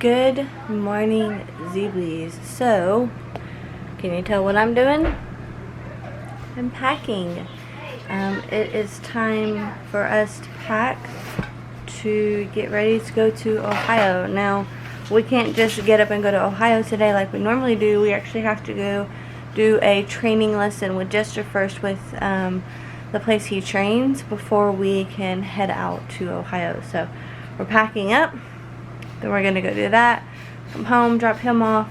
Good morning, Zeeblies. So, can you tell what I'm doing? I'm packing. It is time for us to pack to get ready to go to Ohio. Now, we can't just get up and go to Ohio today like we normally do. We actually have to go do a training lesson with Jester first with the place he trains before we can head out to Ohio. So, we're packing up. Then we're going to go do that, come home, drop him off,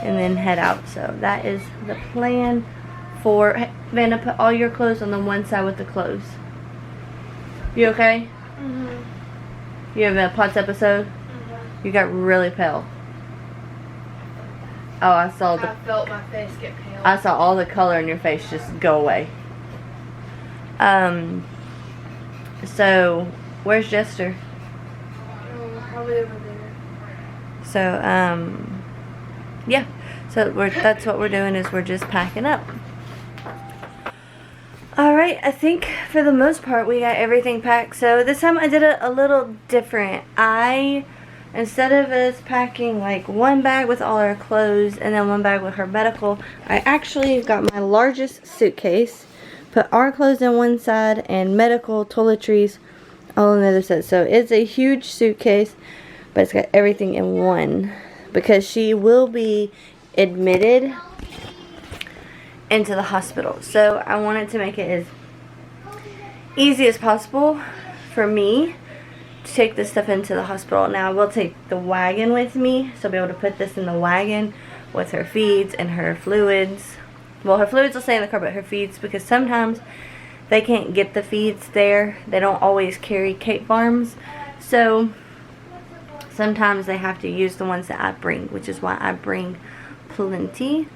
and then head out. So that is the plan for... Hey, Vanna, put all your clothes on the one side with the clothes. You okay? Mm-hmm. You have a POTS episode? Mm-hmm. You got really pale. Oh, I felt my face get pale. I saw all the color in your face just go away. So, where's Jester? Probably over there. So, yeah. So that's what we're doing, is we're just packing up. Alright, I think for the most part we got everything packed. So this time I did it a little different. Instead of us packing like one bag with all our clothes and then one bag with her medical, I actually got my largest suitcase, put our clothes in one side and medical toiletries all on the other side. So it's a huge suitcase, but it's got everything in one because she will be admitted into the hospital. So I wanted to make it as easy as possible for me to take this stuff into the hospital. Now I will take the wagon with me, so I'll be able to put this in the wagon with her feeds and her fluids. Well, her fluids will stay in the car, but her feeds, because sometimes they can't get the feeds there. They don't always carry Cape Farms. So sometimes they have to use the ones that I bring, which is why I bring plenty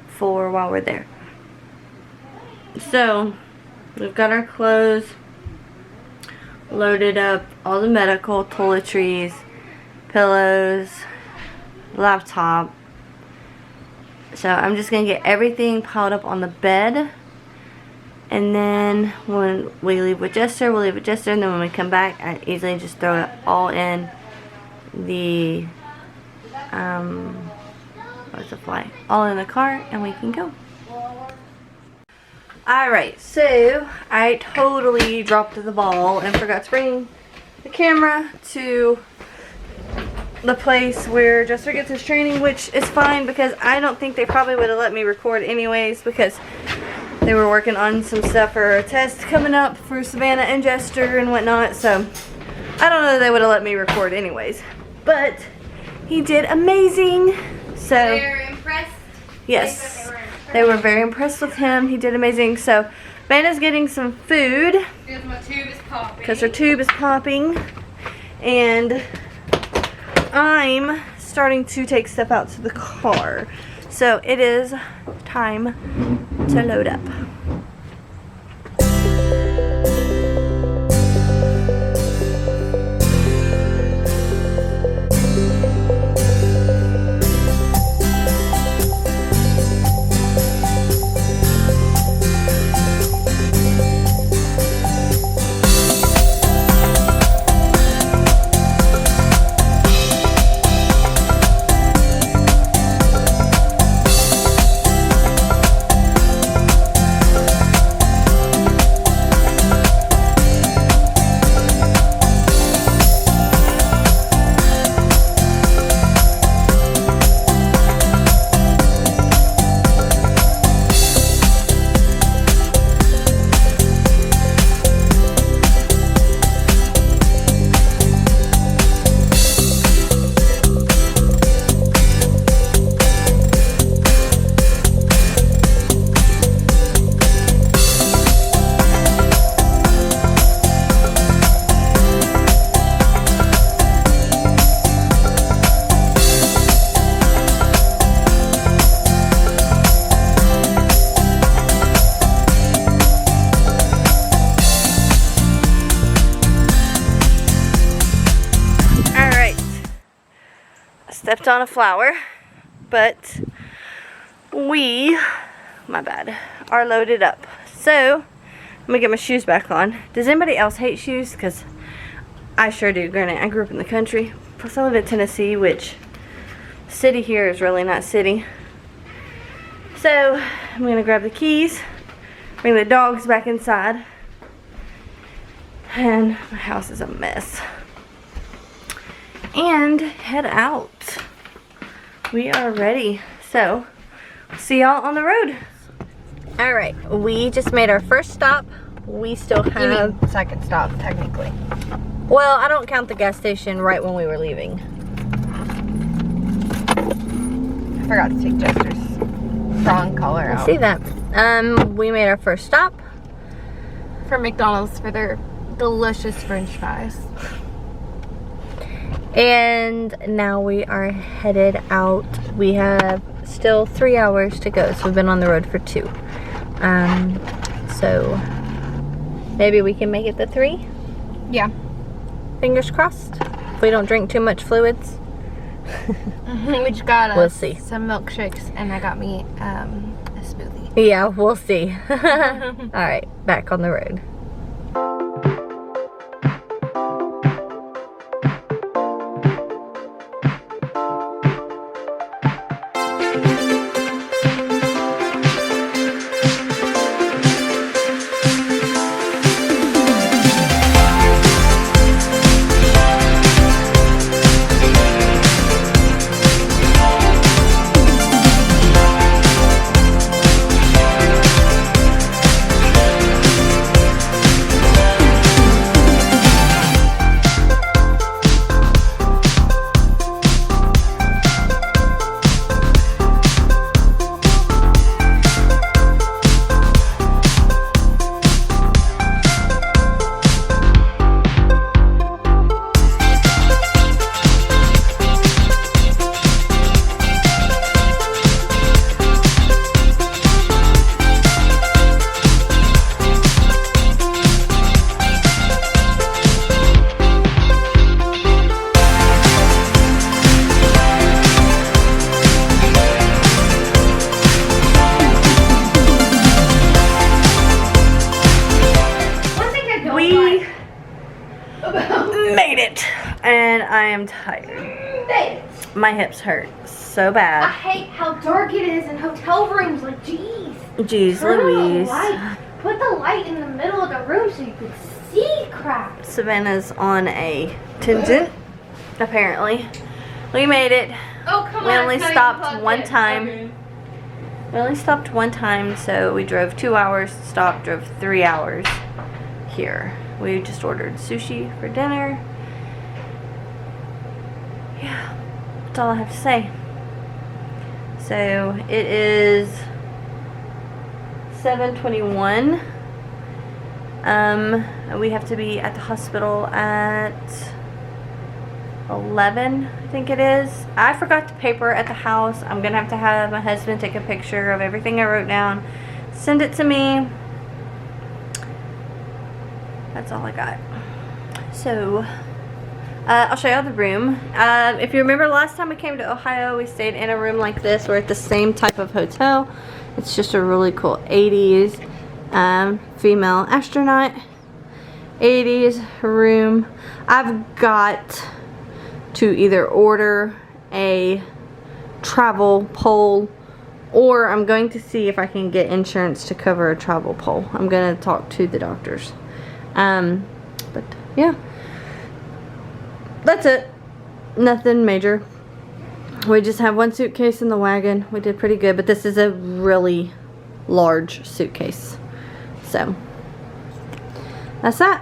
for while we're there. So we've got our clothes loaded up, all the medical, toiletries, pillows, laptop. So I'm just going to get everything piled up on the bed. And then when we leave with Jester, we'll leave with Jester. And then when we come back, I easily just throw it all in the, all in the car, and we can go. Alright, so I totally dropped the ball and forgot to bring the camera to the place where Jester gets his training, which is fine because I don't think they probably would have let me record anyways, because they were working on some stuff for a test coming up for Savannah and Jester and whatnot. So I don't know that they would have let me record anyways, but he did amazing. So They're impressed? yes, they were very impressed with him. He did amazing. So Vanna's getting some food Because my tube is popping. because her tube is popping, and I'm starting to take stuff out to the car. So it is time to load up. Stepped on a flower, but we, my bad, are loaded up. So, I'm gonna get my shoes back on. Does anybody else hate shoes? Because I sure do. Granted, I grew up in the country. Plus I live in Tennessee, which city here is really not city. So I'm gonna grab the keys, bring the dogs back inside, and my house is a mess, and head out. We are ready. So see y'all on the road. All right, we just made our first stop. We still have second stop, technically. Well, I don't count the gas station right when we were leaving. I forgot to take Jesters prawn color out. I see that. We made our first stop For McDonald's for their delicious French fries. and now we are headed out. We have still 3 hours to go, so we've been on the road for 2. So maybe we can make it to 3. Yeah. Fingers crossed. If we don't drink too much fluids. We just got We'll see. some milkshakes, and I got me a smoothie. Yeah, we'll see. All right, back on the road. Made it, and I am tired. My hips hurt so I bad. hate how dark it is in hotel rooms. Like, jeez. Jeez Turn on the Louise. light. Put the light in the middle of the room so you can see crap. Savannah's on a tangent, apparently. We made it. Oh, come We on. only it's not stopped even plugged one in. time. Okay. We only stopped one time, so we drove 2 hours, stopped, drove 3 hours here. We just ordered sushi for dinner. Yeah, that's all I have to say. So it is 7:21. We have to be at the hospital at 11, I think it is. I forgot the paper at the house. I'm gonna have to have my husband take a picture of everything I wrote down, send it to me. That's all I got. So I'll show y'all the room. If you remember last time we came to Ohio, we stayed in a room like this. We're at the same type of hotel. It's just a really cool 80s female astronaut 80s room. I've got to either order a travel pole, or I'm going to see if I can get insurance to cover a travel pole. I'm going to talk to the doctors. But yeah, that's it. Nothing major. We just have one suitcase in the wagon. We did pretty good, but this is a really large suitcase. So that's that.